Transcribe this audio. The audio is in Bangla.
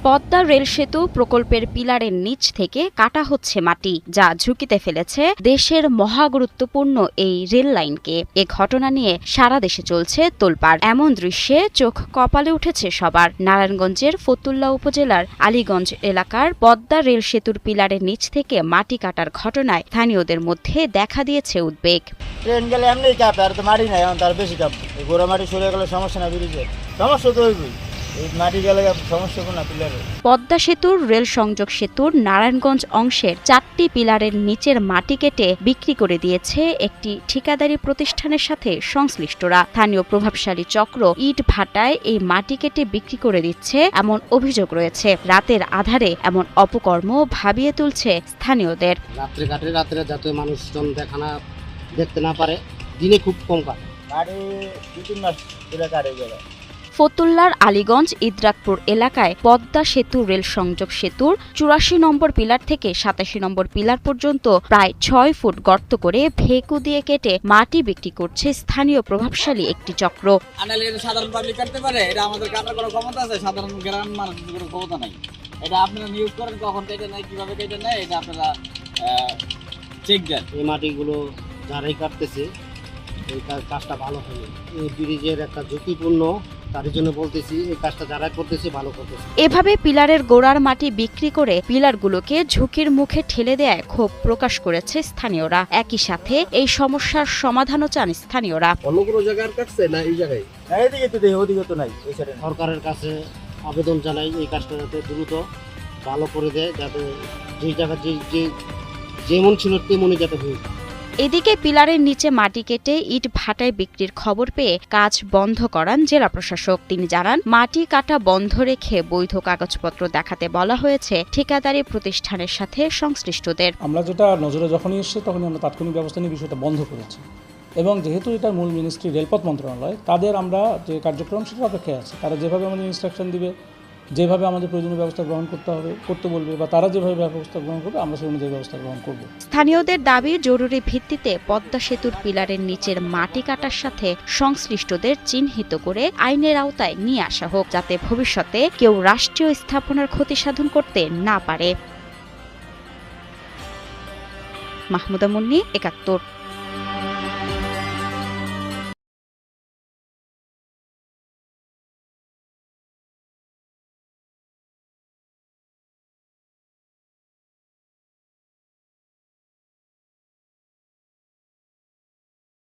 পদ্মা রেল সেতু প্রকল্পের পিলারের নিচ থেকে কাটা হচ্ছে মাটি, যা ঝুঁকিতে ফেলেছে দেশের মহাগুরুত্বপূর্ণ এই রেল লাইনকে। এ ঘটনা নিয়ে সারা দেশে চলছে তোলপাড়। এমন দৃশ্যে চোখ কপালে উঠেছে সবার। নারায়ণগঞ্জের ফতুল্লা উপজেলার আলীগঞ্জ এলাকার পদ্মা রেল সেতুর পিলারের নিচ থেকে মাটি কাটার ঘটনায় স্থানীয়দের মধ্যে দেখা দিয়েছে উদ্বেগ। ট্রেন গেলে এমনি কাঁপে, আর তো মাটি নাই, তার বেশি কাঁপে। গোড়া মাটি সরে গেলে সমস্যা না, ব্রিজের সমস্যা তো হইবই। পদ্মা সেতুর রেল সংযোগ সেতুর নারায়ণগঞ্জ অংশের 4টি পিলারের নিচের মাটি কেটে বিক্রি করে দিয়েছে একটি ঠিকাদারি প্রতিষ্ঠানের সাথে সংশ্লিষ্টরা। স্থানীয় প্রভাবশালী চক্র ইট ভাটায় এই মাটি কেটে বিক্রি করে দিচ্ছে এমন অভিযোগ রয়েছে। রাতের আধারে এমন অপকর্ম ভাবিয়ে তুলছে স্থানীয়দের। রাত্রে কাটে, রাত্রে যাতে মানুষজন দেখতে না পারে, দিনে খুব কম কাটে। ফতুল্লার আলীগঞ্জ ইদ্রাকপুর এলাকায় পদ্মা সেতু রেল সংযোগ সেতুর 84 নম্বর পিলার থেকে 87 নম্বর পিলার পর্যন্ত প্রায় 6 ফুট গর্ত করে ভেকু দিয়ে কেটে মাটি বিক্রি করছে স্থানীয় প্রভাবশালী একটি চক্র। সাধারণ পাবলিক কাটতে পারে, এটা আমাদের কাটার কোনো ক্ষমতা আছে? সাধারণ গ্রাম মানুষের কোনো ক্ষমতা নাই। এটা আপনারা নিয়োগ করেন, কখন কেটে নেয়, কিভাবে কেটে নেয়, এটা আপনারা চেক দেন। এই মাটিগুলো যারাই কাটতেছে এই কাজটা ভালো হবে। এই ব্রিজের একটা ঝুঁকিপূর্ণ, তার জন্য বলতেছি এই কাজটা যারা করতেছে ভালো করতেছে। এভাবে পিলারের গোড়ার মাটি বিক্রি করে পিলারগুলোকে ঝুঁকির মুখে ঠেলে দেয় ক্ষোভ প্রকাশ করেছে স্থানীয়রা। একই সাথে এই সমস্যার সমাধানও চান স্থানীয়রা। অন্য কোনো জায়গায় কাটছে না, এই জায়গায় এদিকে তো দেই, ওদিকে তো নাই। সরকারের কাছে আবেদন জানাই এই কাজটা যাতে দ্রুত ভালো করে দেয়, যাতে যে জায়গা যেমন ছিল তেমনই যাতে হয়। এদিকে পিলারের নিচে মাটি কেটে ইট ভাটায় বিক্রির খবর পেয়ে কাজ বন্ধ করান জেলা প্রশাসক। তিনি জানান, মাটি কাটা বন্ধ রেখে বৈধ কাগজপত্র দেখাতে বলা হয়েছে ঠিকাদারি প্রতিষ্ঠানের সাথে সংশ্লিষ্টদের। আমরা যেটা নজরে যখনই এসছে তখনই আমরা তাৎক্ষণিক ব্যবস্থা নিয়ে বিষয়টা বন্ধ করেছি, এবং যেহেতু এটা মূল মিনিস্ট্রি রেলপথ মন্ত্রণালয়, তাদের আমরা যে কার্যক্রম সেটা অপেক্ষায় আছে। তারা যেভাবে আমাদের ইনস্ট্রাকশন দিবে, যেভাবে আমাদের প্রয়োজনীয় ব্যবস্থা গ্রহণ করতে বলবে, বা তারা যেভাবে ব্যবস্থা গ্রহণ করবে আমরা সেই অনুযায়ী ব্যবস্থা গ্রহণ করব। স্থানীয়দের দাবি, জরুরি ভিত্তিতে পদ্মা সেতুর পিলারের নিচের মাটি কাটার সাথে সংশ্লিষ্টদের চিহ্নিত করে আইনের আওতায় নিয়ে আসা হোক, যাতে ভবিষ্যতে কেউ রাষ্ট্রীয় স্থাপনার ক্ষতি সাধন করতে না পারে। মাহমুদা মুন্নি, ৭১।